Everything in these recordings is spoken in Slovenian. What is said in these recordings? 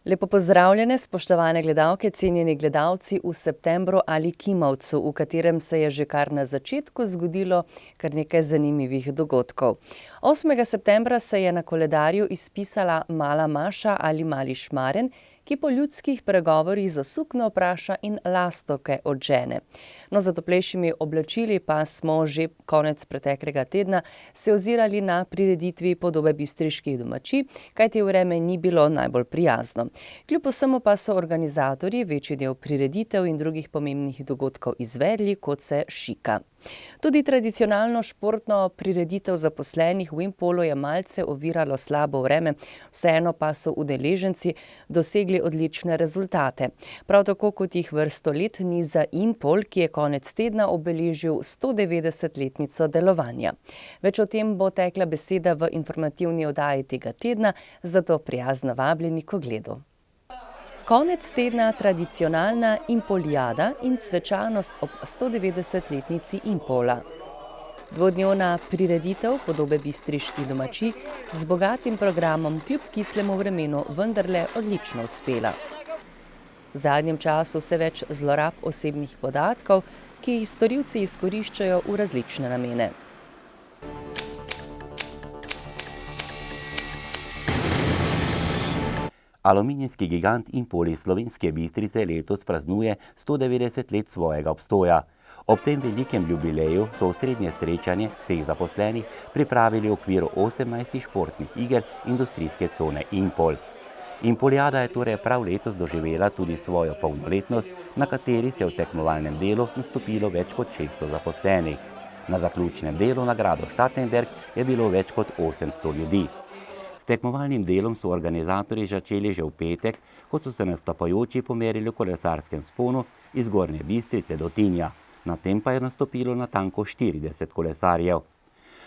Lepo pozdravljene, spoštovane gledalke, cenjeni gledalci v Septembru ali Kimavcu, v katerem se je že kar na začetku zgodilo kar nekaj zanimivih dogodkov. 8. septembra se je na koledarju izpisala Mala Maša ali Mali Šmaren, ki po ljudskih pregovorih za sukno vpraša in lastovke odžene. No, za toplejšimi oblačili pa smo že konec preteklega tedna se ozirali na prireditvi podobe bistriških domačij, kajti vreme ni bilo najbolj prijazno. Kljub vsemu pa so organizatorji večji del prireditev in drugih pomembnih dogodkov izvedli, kot se šika. Tudi tradicionalno športno prireditev zaposlenih v Impolu je malce oviralo slabo vreme, vseeno pa so udeleženci dosegli odlične rezultate. Prav tako kot jih vrsto let ni za Impol, ki je konec tedna obeležil 190-letnico delovanja. Več o tem bo tekla beseda v informativni oddaji tega tedna, zato prijazno vabljeni k ogledu. Konec tedna tradicionalna Impolijada in svečanost ob 190-letnici Impola. Dvodnevna prireditev podobe bistriških domačij z bogatim programom kljub kislemu vremenu vendarle odlično uspela. V zadnjem času vse več zlorab osebnih podatkov, ki jih storilci izkoriščajo v različne namene. Aluminijski gigant Impol iz Slovenske Bistrice letos praznuje 190 let svojega obstoja. Ob tem velikem jubileju so osrednje srečanje vseh zaposlenih pripravili v okviru 18 športnih iger industrijske cone Impol. Impolijada je torej prav letos doživela tudi svojo polnoletnost, na kateri se je v tekmovalnem delu nastopilo več kot 600 zaposlenih. Na zaključnem delu nagrado Štatenberg je bilo več kot 800 ljudi. S tekmovalnim delom so organizatorji začeli že v petek, ko so se nastopajoči pomerili v kolesarskem vzponu iz Gornje Bistrice do Tinja. Na tem pa je nastopilo natanko 40 kolesarjev.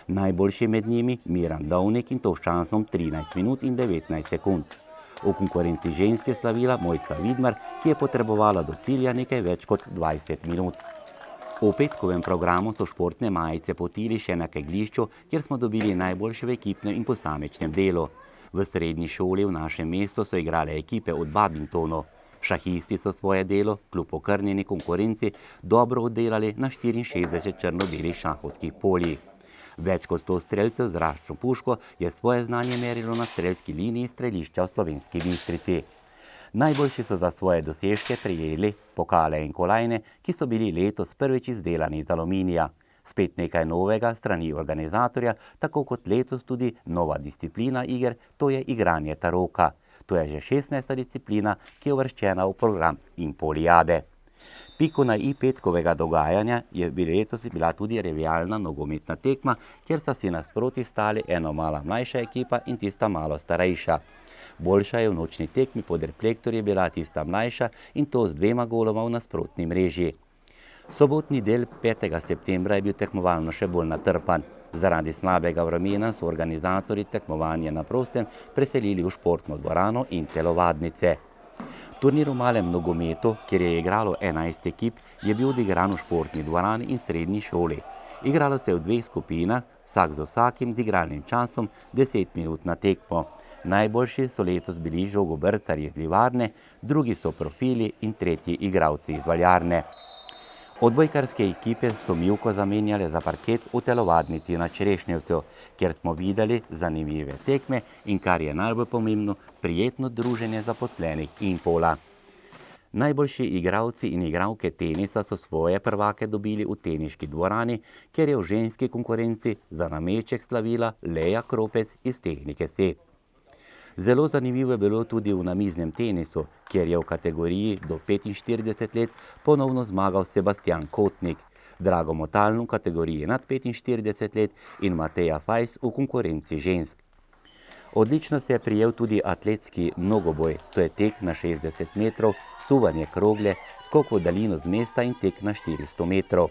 Najboljši med njimi Miran Dovnik in to s časom 13 minut in 19 sekund. V konkurenci žensk je slavila Mojca Vidmar, ki je potrebovala do cilja nekaj več kot 20 minut. V petkovem programu so športne majice potili še na kegljišču, kjer smo dobili najboljše v ekipnem in posamičnem delu. V srednji šoli v našem mestu so igrale ekipe od badmintonov. Šahisti so svoje delo, kljub okrnjeni konkurenci, dobro oddelali na 64 črno-belih šahovskih poljih. Več kot 100 strelcev z zračno puško je svoje znanje merilo na strelski liniji strelišča v Slovenski Bistrici. Najboljši so za svoje dosežke prejeli pokale in kolajne, ki so bili letos prvič izdelani iz aluminija. Spet nekaj novega strani organizatorja, tako kot letos tudi nova disciplina iger, to je igranje taroka. To je že 16. disciplina, ki je uvrščena v program Impolijade. Piko na i petkovega dogajanja je letos bila tudi revijalna nogometna tekma, kjer so si nasproti stali eno malo mlajša ekipa in tista malo starejša. Boljša je v nočni tekmi pod reflektorji bila tista mlajša in to z 2 goloma v nasprotni mreži. Sobotni del 5. septembra je bil tekmovalno še bolj natrpan. Zaradi slabega vremena so organizatorji tekmovanje na prostem preselili v športno dvorano in telovadnice. Turnir v malem nogometu, kjer je igralo 11 ekip, je bil odigran v športni dvorani in srednji šoli. Igralo se je v 2 skupinah, vsak z vsakim z igralnim časom 10 minut na tekmo. Najboljši so letos bili žogobrcarji iz Livarne, drugi so profili in tretji igralci iz Valjarne. Odbojkarske ekipe so mivko zamenjale za parket v telovadnici na Čerešnjevcu, kjer smo videli zanimive tekme in, kar je najbolj pomembno, prijetno druženje zaposlenih Impola. Najboljši igralci in igralke tenisa so svoje prvake dobili v teniški dvorani, kjer je v ženski konkurenci za nameček slavila Leja Kropec iz tehnike Set. Zelo zanimivo je bilo tudi v namiznem tenisu, kjer je v kategoriji do 45 let ponovno zmagal Sebastian Kotnik, Drago Motaln v kategoriji nad 45 let in Mateja Fajs v konkurenci žensk. Odlično se je prijel tudi atletski mnogoboj, to je tek na 60 metrov, suvanje krogle, skok v daljino z mesta in tek na 400 metrov.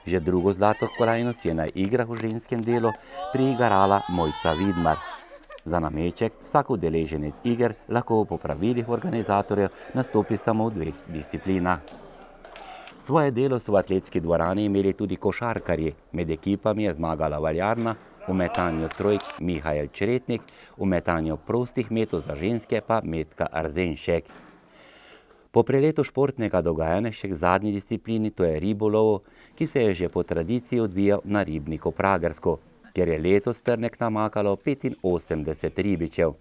Že drugo zlato kolajno si je na igrah v ženskem delu priigrala Mojca Vidmar. Za nameček vsak udeleženec iger lahko po pravilih organizatorjev nastopi samo v 2 disciplinah. Svoje delo so v atletski dvorani imeli tudi košarkarji. Med ekipami je zmagala Valjarna, v metanju trojk Mihael Čretnik, v metanju prostih metov za ženske pa Metka Arzenšek. Po preletu športnega dogajanja še k zadnji disciplini, to je ribolovu, ki se je že po tradiciji odvijal na ribniku Pragersko, kjer je letos Trnek namakalo 85 ribičev.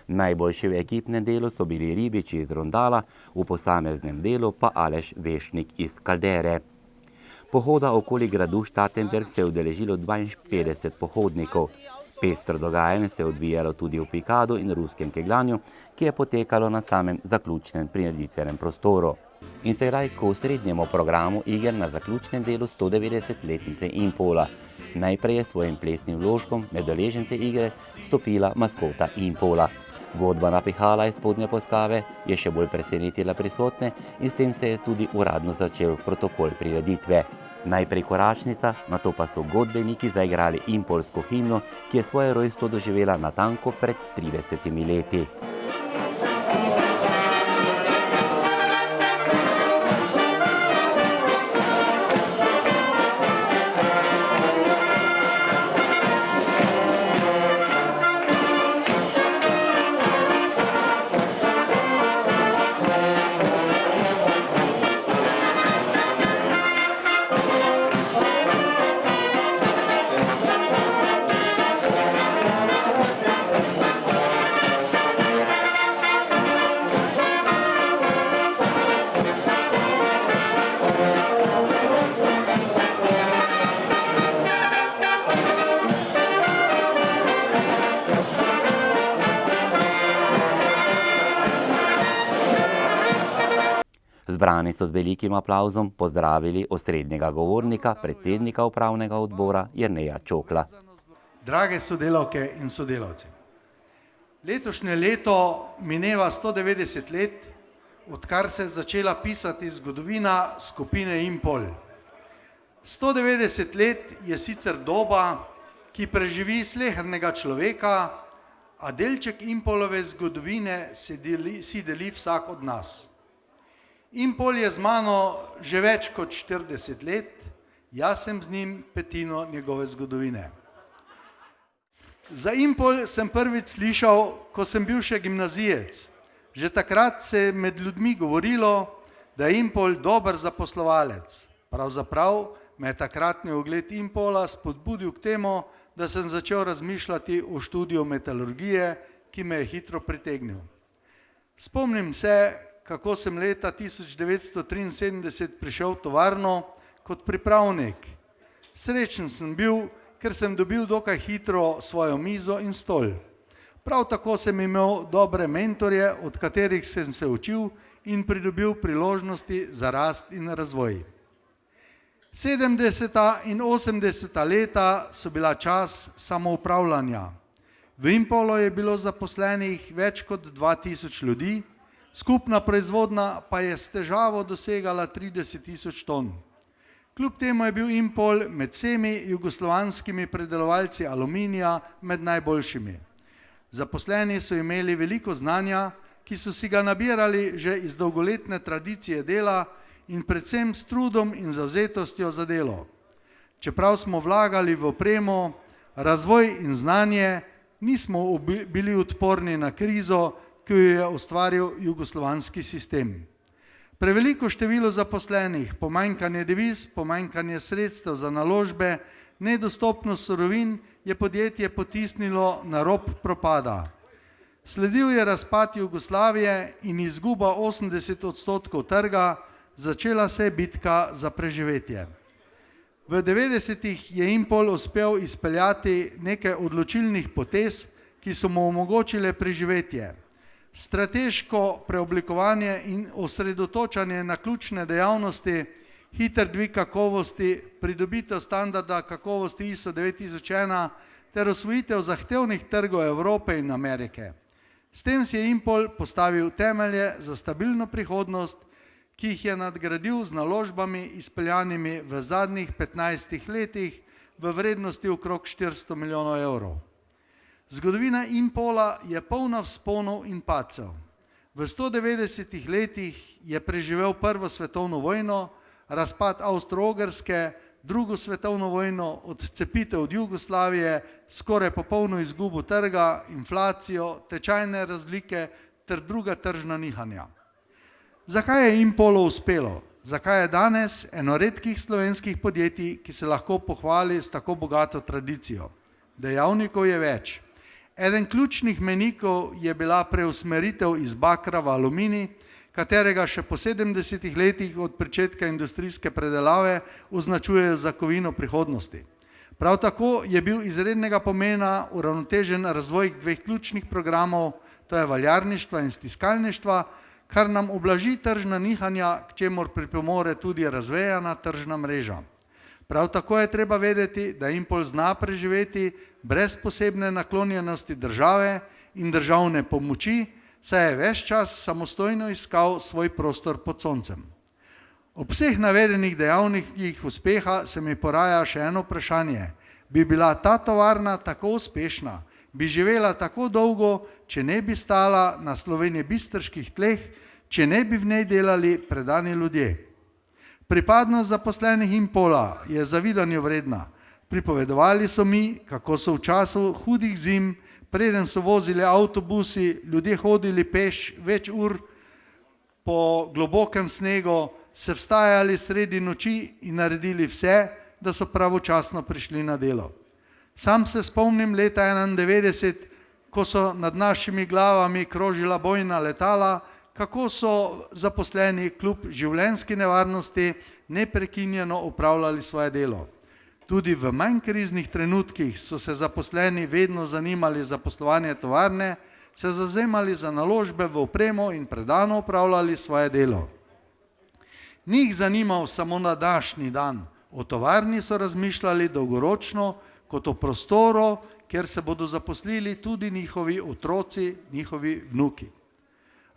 Najboljši v ekipnem delu so bili ribiči iz Rondala, v posameznem delu pa Aleš Vešnik iz Kaldere. Pohoda okoli gradu Štatenberg se je udeležilo 52 pohodnikov. Pestro dogajanje se je odvijalo tudi v pikadu in ruskem kegljanju, ki je potekalo na samem zaključnem prireditvenem prostoru. In sedaj k osrednjemu programu iger na zaključnem delu 190-letnice Impola. Najprej je svojim plesnim vložkom med udeležence igre stopila maskota Impola. Godba napihala iz spodnje poskave je še bolj presenetila prisotne in s tem se je tudi uradno začel protokol prireditve. Najprej koračnica, nato pa so godbeniki zaigrali impolsko himno, ki je svoje rojstvo doživela natanko pred 30 leti. Zbrani so z velikim aplavzom pozdravili osrednjega govornika, predsednika upravnega odbora Jerneja Čokla. Drage sodelavke in sodelavci, letošnje leto mineva 190 let, odkar se je začela pisati zgodovina skupine Impol. 190 let je sicer doba, ki preživi slehernega človeka, a delček Impolove zgodovine si deli vsak od nas. Impol je z mano že več kot 40 let, jaz sem z njim petino njegove zgodovine. Za Impol sem prvič slišal, ko sem bil še gimnazijec. Že takrat se je med ljudmi govorilo, da je Impol dober zaposlovalec. Pravzaprav me je takratni ugled Impola spodbudil k temu, da sem začel razmišljati o študiju metalurgije, ki me je hitro pritegnil. Spomnim se, kako sem leta 1973 prišel v tovarno kot pripravnik. Srečen sem bil, ker sem dobil dokaj hitro svojo mizo in stol. Prav tako sem imel dobre mentorje, od katerih sem se učil in pridobil priložnosti za rast in razvoj. 70. in 80. leta so bila čas samoupravljanja. V Impolu je bilo zaposlenih več kot 2000 ljudi, skupna proizvodnja pa je s težavo dosegala 30.000 ton. Kljub temu je bil Impol med vsemi jugoslovanskimi predelovalci aluminija med najboljšimi. Zaposleni so imeli veliko znanja, ki so si ga nabirali že iz dolgoletne tradicije dela in predvsem s trudom in zavzetostjo za delo. Čeprav smo vlagali v opremo, razvoj in znanje, nismo bili odporni na krizo, ki jo je ustvaril jugoslovanski sistem. Preveliko število zaposlenih, pomanjkanje deviz, pomanjkanje sredstev za naložbe, nedostopnost surovin je podjetje potisnilo na rob propada. Sledil je razpad Jugoslavije in izguba 80% trga, začela se je bitka za preživetje. V 90-ih je Impol uspel izpeljati nekaj odločilnih potez, ki so mu omogočile preživetje. Strateško preoblikovanje in osredotočanje na ključne dejavnosti, hiter dvig kakovosti, pridobitev standarda kakovosti ISO 9001 ter osvojitev zahtevnih trgov Evrope in Amerike. S tem si je Impol postavil temelje za stabilno prihodnost, ki jih je nadgradil z naložbami izpeljanimi v zadnjih 15 letih v vrednosti okrog 400 milijonov evrov. Zgodovina Impola je polna vzponov in padcev. V 190 letih je preživel Prvo svetovno vojno, razpad Avstro-Ogrske, drugo svetovno vojno, odcepitev od Jugoslavije, skoraj popolno izgubo trga, inflacijo, tečajne razlike ter druga tržna nihanja. Zakaj je Impolu uspelo? Zakaj je danes eno redkih slovenskih podjetij, ki se lahko pohvali s tako bogato tradicijo? Dejavnikov je več. Eden ključnih mejnikov je bila preusmeritev iz bakra v aluminij, katerega še po 70 letih od pričetka industrijske predelave označujejo za kovino prihodnosti. Prav tako je bil izrednega pomena uravnotežen razvoj dveh ključnih programov, to je valjarništva in stiskalništva, kar nam ublaži tržna nihanja, k čemur pripomore tudi razvejana tržna mreža. Prav tako je treba vedeti, da Impol zna preživeti brez posebne naklonjenosti države in državne pomoči, saj je ves čas samostojno iskal svoj prostor pod soncem. Ob vseh navedenih dejavnikih uspeha se mi poraja še eno vprašanje. Bi bila ta tovarna tako uspešna, bi živela tako dolgo, če ne bi stala na slovenjebistrških tleh, če ne bi v njej delali predani ljudje? Pripadnost zaposlenih Impola je zavidanju vredna. Pripovedovali so mi, kako so v času hudih zim, preden so vozili avtobusi, ljudje hodili peš več ur po globokem snegu, se vstajali sredi noči in naredili vse, da so pravočasno prišli na delo. Sam se spomnim leta 1991, ko so nad našimi glavami krožila bojna letala, kako so zaposleni kljub življenjski nevarnosti neprekinjeno opravljali svoje delo. Tudi v manj kriznih trenutkih so se zaposleni vedno zanimali za poslovanje tovarne, se zavzemali za naložbe v opremo in predano opravljali svoje delo. Ni jih zanimal samo nadašnji dan, o tovarni so razmišljali dolgoročno kot o prostoru, kjer se bodo zaposlili tudi njihovi otroci, njihovi vnuki.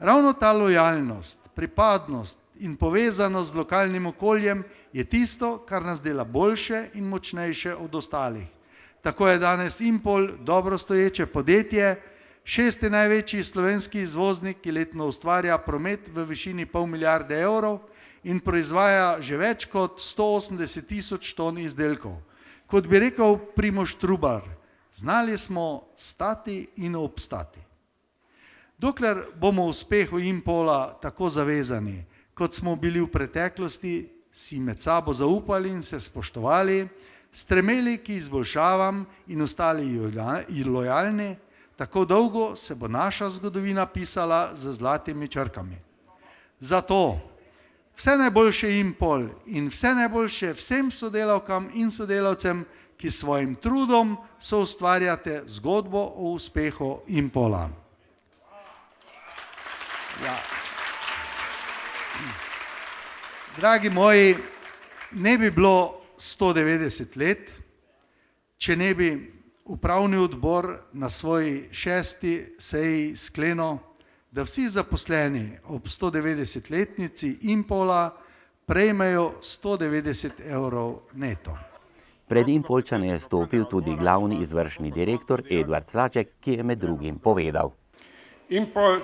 Ravno ta lojalnost, pripadnost in povezanost z lokalnim okoljem je tisto, kar nas dela boljše in močnejše od ostalih. Tako je danes Impol dobro stoječe podjetje, šesti največji slovenski izvoznik, ki letno ustvarja promet v višini pol milijarde evrov in proizvaja že več kot 180 tisoč ton izdelkov. Kot bi rekel Primož Trubar, znali smo stati in obstati. Dokler bomo uspehu Impola tako zavezani, kot smo bili v preteklosti, si med sabo zaupali in se spoštovali, stremeli k izboljšavam in ostali lojalni, tako dolgo se bo naša zgodovina pisala z zlatimi črkami. Zato vse najboljše Impol in vse najboljše vsem sodelavkam in sodelavcem, ki s svojim trudom soustvarjate zgodbo o uspehu Impola. Ja. Dragi moji, ne bi bilo 190 let, če ne bi upravni odbor na svoji 6. seji sklenil, da vsi zaposleni ob 190-letnici Impola prejmejo 190 evrov neto. Pred Impolčane je stopil tudi glavni izvršni direktor Edvard Slaček, ki je med drugim povedal. Impol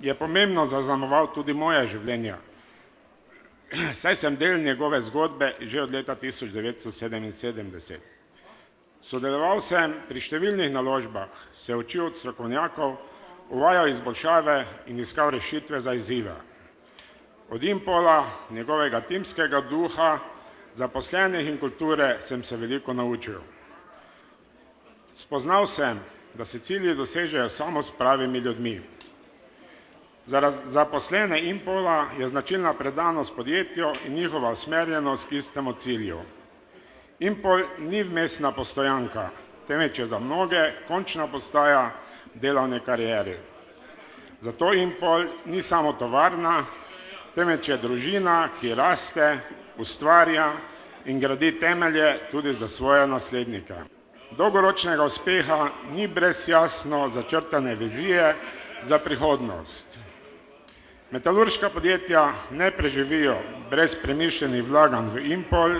je pomembno zaznamoval tudi moje življenje. Saj sem del njegove zgodbe že od leta 1977. Sodeloval sem pri številnih naložbah, se učil od strokovnjakov, uvajal izboljšave in iskal rešitve za izzive. Od Impola, njegovega timskega duha, zaposlenih in kulture sem se veliko naučil. Spoznal sem, da se cilji dosežejo samo s pravimi ljudmi. Za zaposlene Impola je značilna predanost podjetju in njihova usmerjenost k istemu cilju. Impol ni vmesna postojanka, temveč je za mnoge končna postaja delovne kariere. Zato Impol ni samo tovarna, temveč je družina, ki raste, ustvarja in gradi temelje tudi za svoje naslednike. Dolgoročnega uspeha ni brez jasno začrtane vizije za prihodnost. Metalurška podjetja ne preživijo brez premišljenih vlaganj v Impol,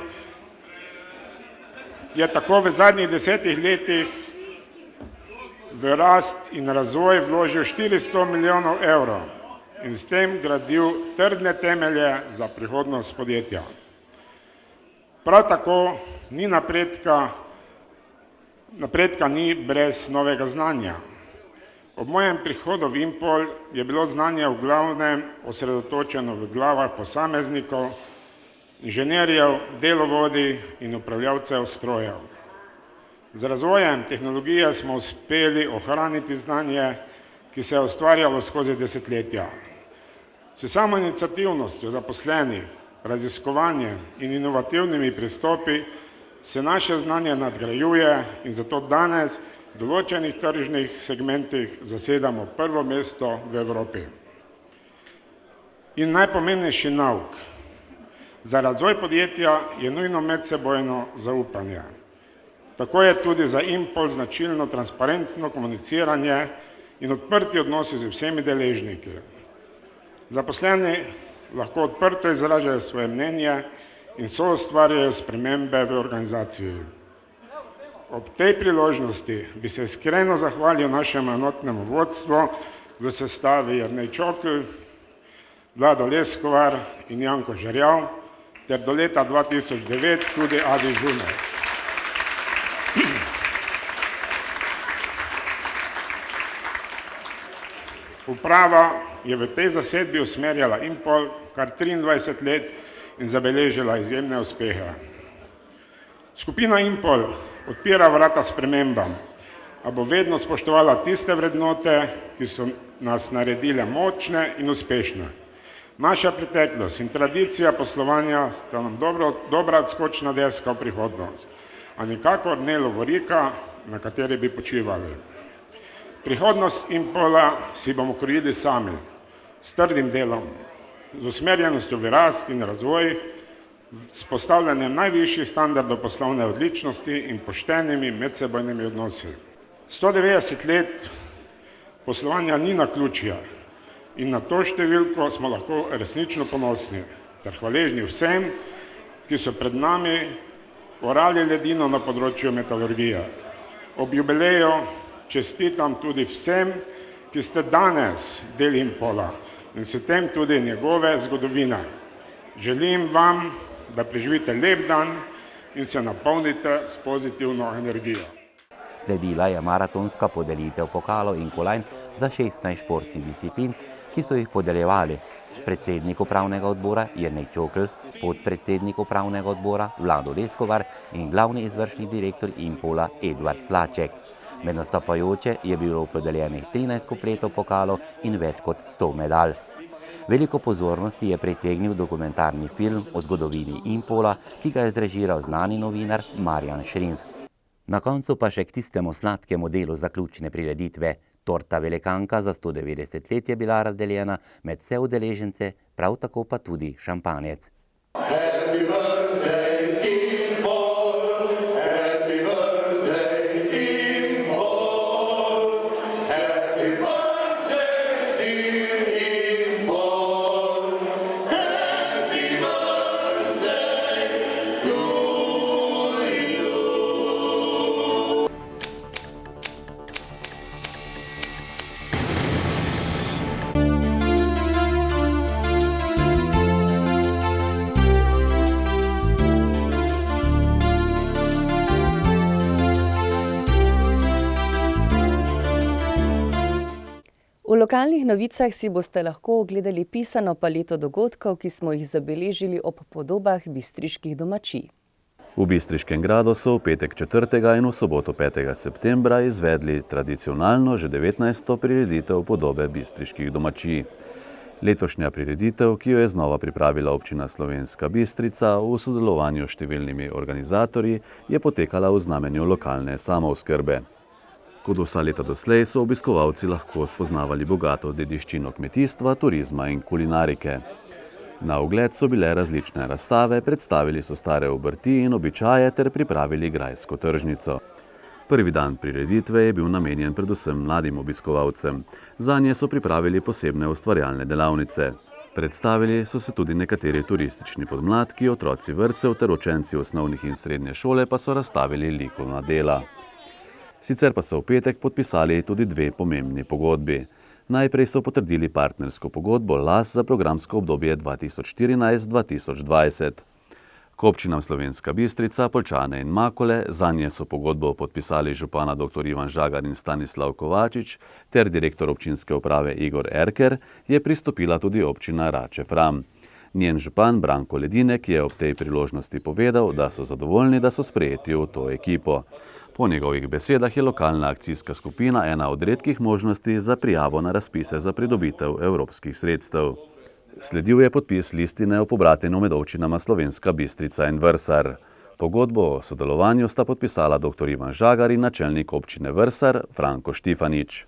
je tako v zadnjih 10 letih v rast in razvoj vložil 400 milijonov evrov in s tem gradil trdne temelje za prihodnost podjetja. Prav tako ni napredka ni brez novega znanja. Ob mojem prihodu v Impol je bilo znanje v glavnem osredotočeno v glavah posameznikov, inženirjev, delovodij in upravljavcev strojev. Z razvojem tehnologije smo uspeli ohraniti znanje, ki se je ustvarjalo skozi desetletja. S samoiniciativnostjo zaposlenih, raziskovanjem in inovativnimi pristopi se naše znanje nadgrajuje in zato danes v določenih tržnih segmentih zasedamo prvo mesto v Evropi. In najpomembnejši nauk. Za razvoj podjetja je nujno medsebojno zaupanje. Tako je tudi za Impol značilno transparentno komuniciranje in odprti odnosi z vsemi deležniki. Zaposleni lahko odprto izražajo svoje mnenje in soustvarjajo spremembe v organizaciji. Ob tej priložnosti bi se iskreno zahvalil našemu enotnemu vodstvu v sestavi Jernej Čokl, Vlado Leskovar in Janko Žerjav, ter do leta 2009 tudi Adi Žumec. Uprava je v tej zasedbi usmerjala Impol kar 23 let in zabeležila izjemne uspehe. Skupina Impol odpira vrata spremembam, a bo vedno spoštovala tiste vrednote, ki so nas naredile močne in uspešne. Naša preteklost in tradicija poslovanja sta nam dobra odskočna deska v prihodnost, a nikakor ne lovorika, na kateri bi počivali. Prihodnost Impola si bomo krojili sami, s trdim delom, z usmerjenostjo v rast in razvoj, s postavljanjem najvišjih standardov poslovne odličnosti in poštenimi medsebojnimi odnosi. 190 let poslovanja ni naključje in na to številko smo lahko resnično ponosni ter hvaležni vsem, ki so pred nami orali ledino na področju metalurgije. Ob jubileju čestitam tudi vsem, ki ste danes del Impola in s tem tudi njegove zgodovine. Želim vam, da preživite lep dan in se napolnite s pozitivno energijo. Sledila je maratonska podelitev pokalov in kolajn za 16 športnih disciplin, ki so jih podeljevali predsednik upravnega odbora Jernej Čokl, podpredsednik upravnega odbora Vlado Leskovar in glavni izvršni direktor Impola Edvard Slaček. Med nastopajoče je bilo podeljenih 13 kompletov pokalov in več kot 100 medalj. Veliko pozornosti je pritegnil dokumentarni film o zgodovini Impola, ki ga je zrežiral znani novinar Marjan Šrinf. Na koncu pa še k tistemu sladkemu delu zaključne prireditve. Torta velikanka za 190 let je bila razdeljena med vse udeležence, prav tako pa tudi šampanjec. V lokalnih novicah si boste lahko ogledali pisano paleto dogodkov, ki smo jih zabeležili ob podobah bistriških domačij. V Bistriškem gradu so v petek 4. in v soboto 5. septembra izvedli tradicionalno že 19. prireditev podobe bistriških domačij. Letošnja prireditev, ki jo je znova pripravila občina Slovenska Bistrica v sodelovanju s številnimi organizatorji, je potekala v znamenju lokalne samooskrbe. Kot vsa leta doslej so obiskovalci lahko spoznavali bogato dediščino kmetijstva, turizma in kulinarike. Na ogled so bile različne razstave, predstavili so stare obrti in običaje ter pripravili grajsko tržnico. Prvi dan prireditve je bil namenjen predvsem mladim obiskovalcem. Zanje so pripravili posebne ustvarjalne delavnice. Predstavili so se tudi nekateri turistični podmladki, otroci vrtcev ter učenci osnovnih in srednje šole pa so razstavili likovna dela. Sicer pa so v petek podpisali tudi dve pomembni pogodbi. Najprej so potrdili partnersko pogodbo LAS za programsko obdobje 2014-2020. K občinam Slovenska Bistrica, Poljčane in Makole, zanje so pogodbo podpisali župana dr. Ivan Žagar in Stanislav Kovačič ter direktor občinske uprave Igor Erker, je pristopila tudi občina Rače-Fram. Njen župan Branko Ledinek je ob tej priložnosti povedal, da so zadovoljni, da so sprejeti v to ekipo. Po njegovih besedah je lokalna akcijska skupina ena od redkih možnosti za prijavo na razpise za pridobitev evropskih sredstev. Sledil je podpis listine o pobratenju med občinama Slovenska Bistrica in Vrsar. Pogodbo o sodelovanju sta podpisala dr. Ivan Žagar in načelnik občine Vrsar Franko Štifanič.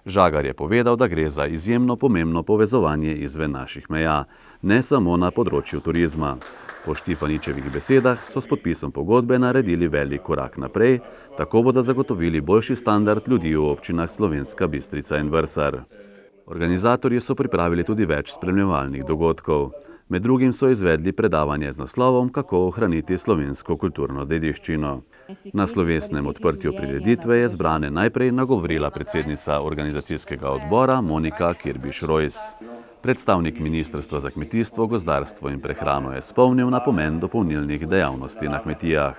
Žagar je povedal, da gre za izjemno pomembno povezovanje izven naših meja, ne samo na področju turizma. Po Štifaničevih besedah so s podpisom pogodbe naredili velik korak naprej, tako bodo zagotovili boljši standard ljudi v občinah Slovenska Bistrica in Vrsar. Organizatorji so pripravili tudi več spremljevalnih dogodkov. Med drugim so izvedli predavanje z naslovom Kako ohraniti slovensko kulturno dediščino. Na slovesnem odprtju prireditve je zbrane najprej nagovorila predsednica organizacijskega odbora Monika Kirbiš-Rojs. Predstavnik Ministrstva za kmetijstvo, gozdarstvo in prehrano je spomnil na pomen dopolnilnih dejavnosti na kmetijah.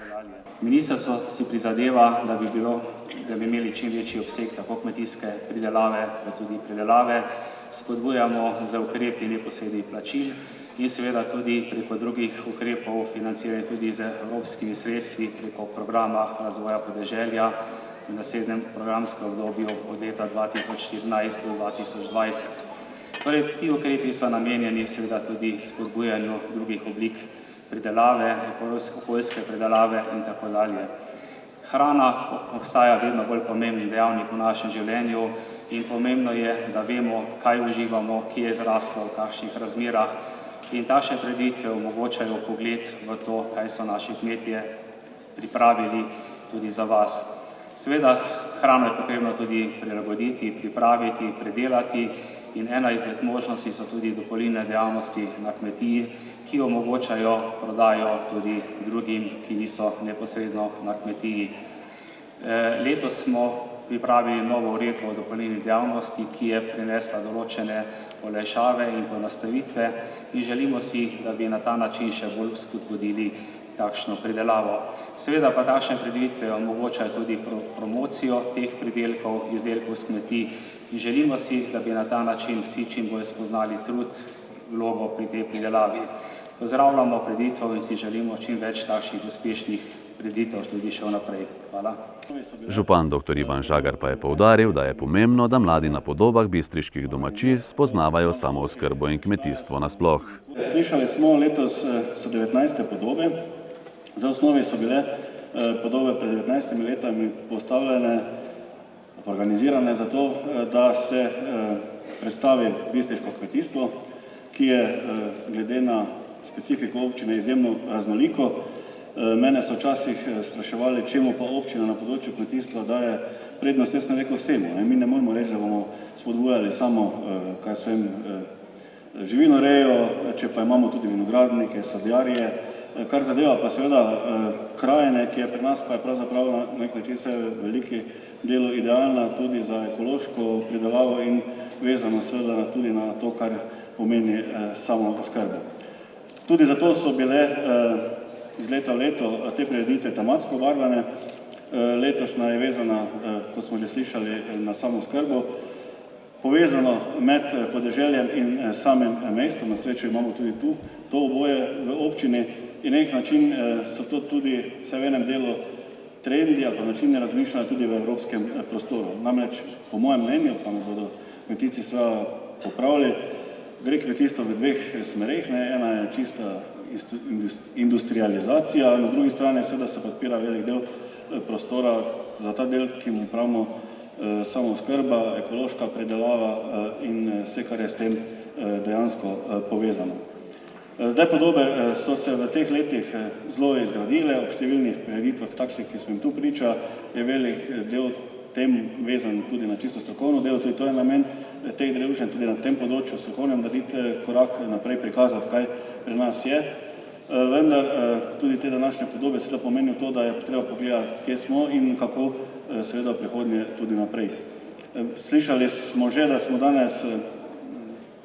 Ministrstvo si prizadeva, da bi imeli čim večji obseg tako kmetijske pridelave, kot tudi predelave. Spodbujamo za ukrepi neposrednih plačil in seveda tudi preko drugih ukrepov financiranja tudi z evropskimi sredstvi preko programa razvoja podeželja v naslednjem programskem obdobju od leta 2014 do 2020. Torej, ti ukrepi so namenjeni seveda tudi spodbujanju drugih oblik pridelave, okoljske pridelave in tako dalje. Hrana obstaja vedno bolj pomemben dejavnik v našem življenju in pomembno je, da vemo, kaj uživamo, kje je zraslo, v kakšnih razmerah in takšne prireditve omogočajo pogled v to, kaj so naši kmetje pripravili tudi za vas. Seveda, hrano je potrebno tudi prilagoditi, pripraviti, predelati in ena izmed možnosti so tudi dopolnilne dejavnosti na kmetiji, ki omogočajo prodajo tudi drugim, ki niso neposredno na kmetiji. Letos smo pripravili novo uredbo o dopolnilni dejavnosti, ki je prinesla določene olajšave in poenostavitve in želimo si, da bi na ta način še bolj spodbudili takšno pridelavo. Seveda pa takšne prireditve omogočajo tudi promocijo teh pridelkov, izdelkov s kmetij in želimo si, da bi na ta način vsi čim bolj spoznali trud, vlogo pri tej pridelavi. Pozdravljamo prireditev in si želimo čim več takšnih uspešnih prireditev tudi še vnaprej. Hvala. Župan dr. Ivan Žagar pa je poudaril, da je pomembno, da mladi na podobah bistriških domačij spoznavajo samooskrbo in kmetijstvo nasploh. Slišali smo, letos so 19. podobe. Za osnovi so bile podobe pred 19 letami postavljene, organizirane za to, da se predstavi bistriško kmetijstvo, ki je glede na specifiko občine izjemno raznoliko. Mene so včasih spraševali, čemu pa občina na področju kmetijstva daje prednost, jaz sem rekel vsemu. Mi ne moramo reči, da bomo spodbujali samo živinorejo, če pa imamo tudi vinogradnike, sadjarje, kar zadeva pa seveda krajine, ki je pri nas pa je pravzaprav na nek način se veliki delu idealna tudi za ekološko pridelavo in vezano seveda tudi na to, kar pomeni samooskrbo. Tudi zato so bile iz leta v leto te prireditve tematsko obarvane. Letošnja je vezana, kot smo že slišali, na samooskrbo. Povezano med podeželjem in samim mestom, na srečo imamo tudi tu, to oboje v občini in na nek način so to tudi vsaj v enem delu trendi ali pa načini razmišljanja tudi v evropskem prostoru. Namreč, po mojem mnenju, pa me bodo kmetijci seveda popravili, gre kmetijstvo v dveh smereh. Ena je čista industrializacija, na drugi strani seveda se podpira velik del prostora za ta del, ki mu pravimo samooskrba, ekološka predelava in vse, kar je s tem dejansko povezano. Zdaj podobe so se v teh letih zelo izgradile, ob številnih prireditvah takšnih, ki smo jim tu priča, je velik del tem vezan tudi na čisto strokovno delo, tudi to je namen teh druženj, tudi na tem področju strokovnem narediti korak naprej, prikazati, kaj pri nas je. Vendar tudi te današnje podobe seveda pomenijo to, da je treba pogledati, kje smo in kako seveda v prihodnje tudi naprej. Slišali smo že, da smo danes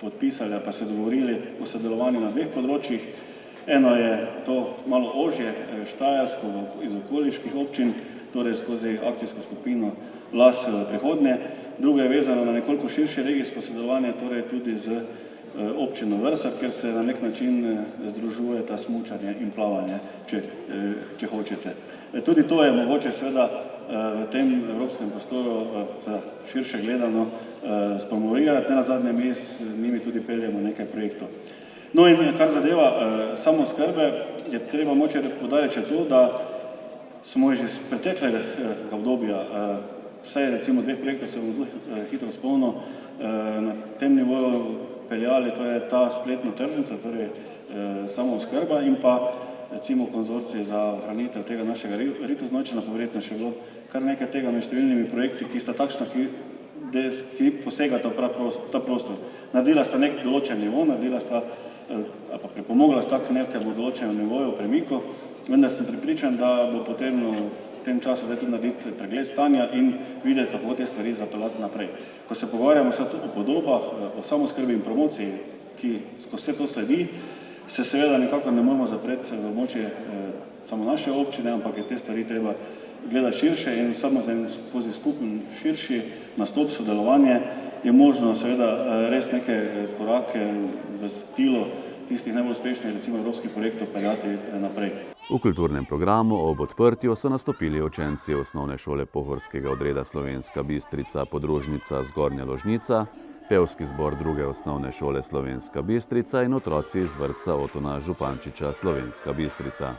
podpisali pa se dogovorili o sodelovanju na dveh področjih. Eno je to malo ožje Štajersko iz okoliških občin, torej skozi akcijsko skupino Las prihodnje. Druga je vezana na nekoliko širše regijsko sodelovanje, torej tudi z občino Vrsak, kjer se na nek način združuje ta smučanje in plavanje, če hočete. Tudi to je mogoče seveda v tem evropskem prostoru širše gledano spromovirati, ne nazadnje mi z njimi tudi peljemo nekaj projektov. No in kar zadeva samooskrbe, je treba moče poudariti še to, da smo že iz preteklega obdobja, vsaj recimo 2 projekte se bom zelo hitro spomnil, na tem nivoju peljali, to je ta spletna tržnica, torej samooskrba in pa recimo konzorcij za ohranitev tega našega ritoznočena, pa verjetno še bilo kar nekaj tega med številnimi projekti, ki sta takšna, ki posegata v ta prostor. Naredila sta nek določen nivo, naredila sta ali pa pripomogla sta k nekemu določenemu nivoju premiku, vendar sem prepričan, da bo potrebno v tem času zdaj tudi narediti pregled stanja in videti, kako te stvari zapeljati naprej. Ko se pogovarjamo o podobah, o samooskrbi in promociji, ki skozi vse to sledi, se seveda nekako ne moramo zapreti v območje samo naše občine, ampak je te stvari treba gledati širše in samo skozi skupen širši nastop, sodelovanje je možno seveda res neke korake v stilu tistih najbolj uspešnih, recimo evropskih projektov peljati naprej. V kulturnem programu ob odprtju so nastopili učenci osnovne šole pohorskega odreda Slovenska Bistrica podružnica Zgornja Ložnica, pevski zbor druge osnovne šole Slovenska Bistrica in otroci iz vrtca Otona Župančiča Slovenska Bistrica.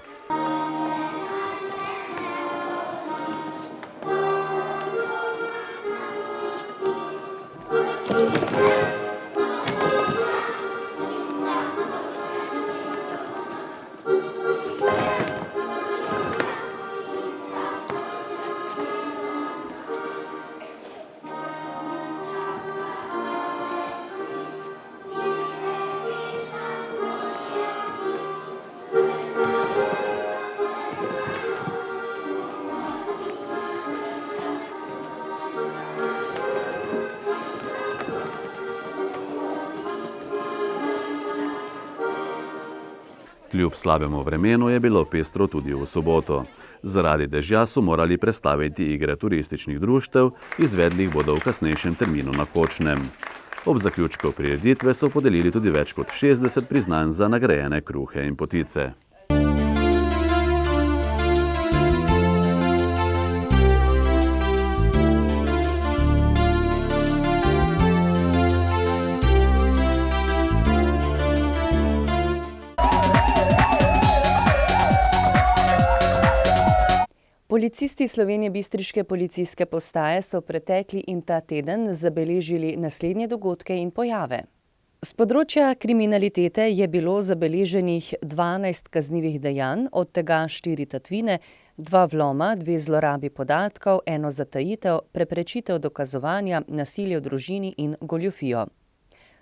Kljub slabemu vremenu je bilo pestro tudi v soboto. Zaradi dežja so morali prestaviti igre turističnih društev, izvedli jih bodo v kasnejšem terminu na Kočnem. Ob zaključku prireditve so podelili tudi več kot 60 priznanj za nagrajene kruhe in potice. Policisti Slovenjebistriške policijske postaje so pretekli in ta teden zabeležili naslednje dogodke in pojave. Z področja kriminalitete je bilo zabeleženih 12 kaznivih dejanj, od tega 4 tatvine, 2 vloma, 2 zlorabi podatkov, 1 zatajitev, preprečitev dokazovanja, nasilje v družini in goljufijo.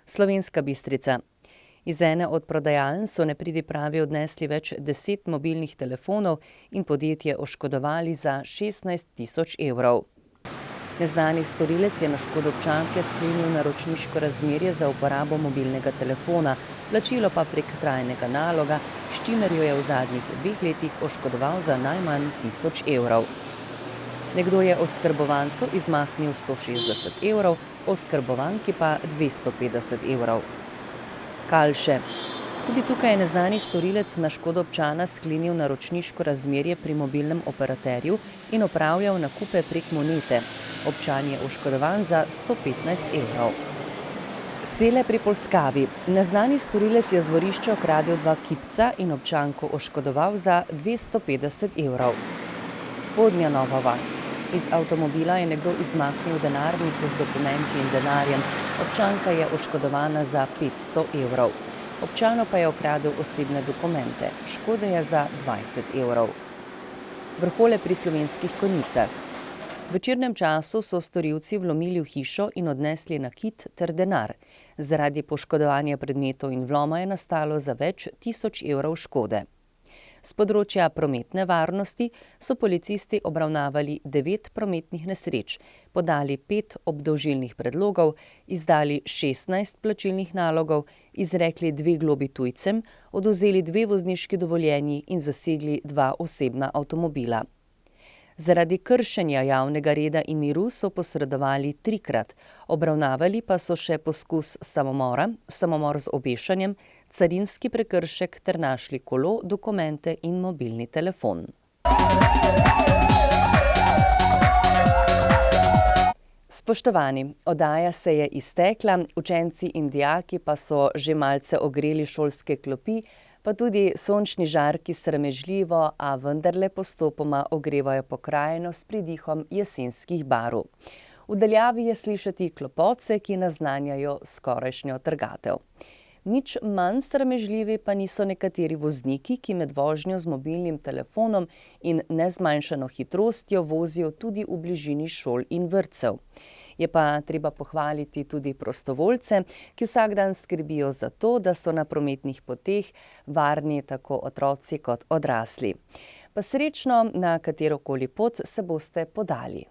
Slovenska Bistrica. Iz ene od prodajaln so nepridipravi odnesli več 10 mobilnih telefonov in podjetje oškodovali za 16 000 evrov. Neznani storilec je na škodo občanke sklenil naročniško razmerje za uporabo mobilnega telefona, plačilo pa prek trajnega naloga, s čimer jo je v zadnjih 2 letih oškodoval za najmanj 1000 evrov. Nekdo je oskrbovancu izmaknil 160 evrov, oskrbovanki pa 250 evrov. Kalše. Tudi tukaj je neznani storilec na škodo občana sklenil naročniško razmerje pri mobilnem operaterju in opravljal nakupe prek monete. Občan je oškodovan za 115 evrov. Sele pri Polskavi. Neznani storilec je z dvorišča okradel 2 kipca in občanko oškodoval za 250 evrov. Spodnja Nova Vas. Iz avtomobila je nekdo izmaknil denarnico z dokumenti in denarjem. Občanka je oškodovana za 500 evrov. Občanu pa je okradel osebne dokumente. Škoda je za 20 evrov. Vrhole pri Slovenskih Konjicah. V večernem času so storilci vlomili v hišo in odnesli nakit ter denar. Zaradi poškodovanja predmetov in vloma je nastalo za več 1000 evrov škode. Z področja prometne varnosti so policisti obravnavali 9 prometnih nesreč, podali 5 obdolžilnih predlogov, izdali 16 plačilnih nalogov, izrekli 2 globi tujcem, odvzeli 2 vozniški dovoljenji in zasegli 2 osebna avtomobila. Zaradi kršenja javnega reda in miru so posredovali 3-krat, obravnavali pa so še poskus samomora, samomor z obešanjem, carinski prekršek ter našli kolo, dokumente in mobilni telefon. Spoštovani, oddaja se je iztekla, učenci in dijaki pa so že malce ogreli šolske klopi, pa tudi sončni žarki sramežljivo, a vendarle postopoma ogrevajo pokrajino s pridihom jesenskih barv. V daljavi je slišati klopotce, ki naznanjajo skorajšnjo trgatev. Nič manj sramežljivi pa niso nekateri vozniki, ki med vožnjo z mobilnim telefonom in nezmanjšano hitrostjo vozijo tudi v bližini šol in vrtcev. Je pa treba pohvaliti tudi prostovoljce, ki vsak dan skrbijo za to, da so na prometnih poteh varni tako otroci kot odrasli. Pa srečno, na katerokoli pot se boste podali.